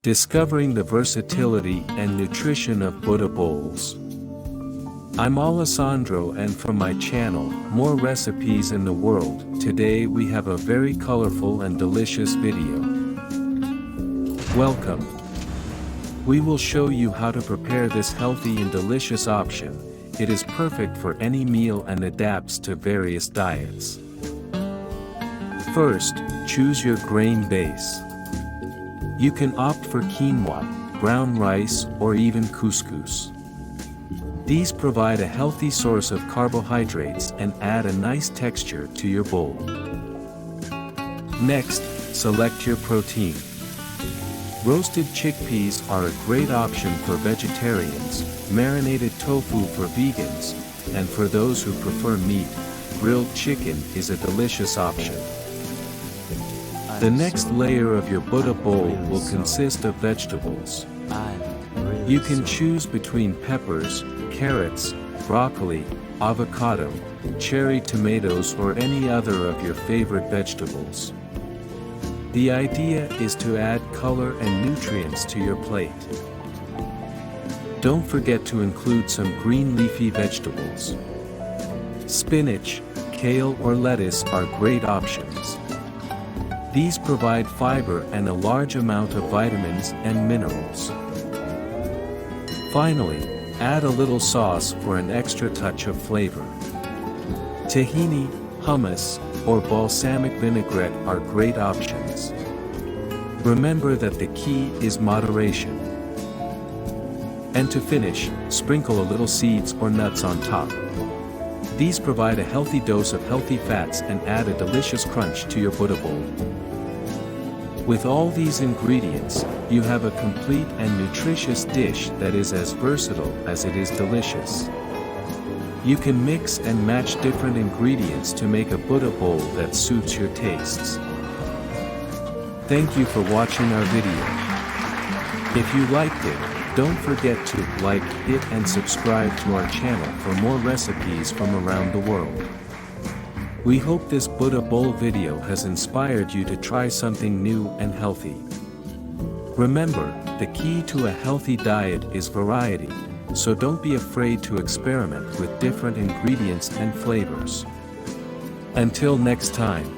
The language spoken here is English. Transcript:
Discovering the versatility and nutrition of Buddha bowls. I'm Alessandro, and from my channel, More Recipes in the World. Today we have a very colorful and delicious video. Welcome. We will show you how to prepare this healthy and delicious option. It is perfect for any meal and adapts to various diets. First, choose your grain base. You can opt for quinoa, brown rice, or even couscous. These provide a healthy source of carbohydrates and add a nice texture to your bowl. Next, select your protein. Roasted chickpeas are a great option for vegetarians, marinated tofu for vegans, and for those who prefer meat, grilled chicken is a delicious option. The next layer of your Buddha bowl will consist of vegetables. You can choose between peppers, carrots, broccoli, avocado, cherry tomatoes, or any other of your favorite vegetables. The idea is to add color and nutrients to your plate. Don't forget to include some green leafy vegetables. Spinach, kale, or lettuce are great options. These provide fiber and a large amount of vitamins and minerals. Finally, add a little sauce for an extra touch of flavor. Tahini, hummus, or balsamic vinaigrette are great options. Remember that the key is moderation. And to finish, sprinkle a little seeds or nuts on top. These provide a healthy dose of healthy fats and add a delicious crunch to your Buddha bowl. With all these ingredients, you have a complete and nutritious dish that is as versatile as it is delicious. You can mix and match different ingredients to make a Buddha bowl that suits your tastes. Thank you for watching our video. If you liked it, don't forget to like it and subscribe to our channel for more recipes from around the world. We hope this Buddha bowl video has inspired you to try something new and healthy. Remember, the key to a healthy diet is variety, so don't be afraid to experiment with different ingredients and flavors. Until next time.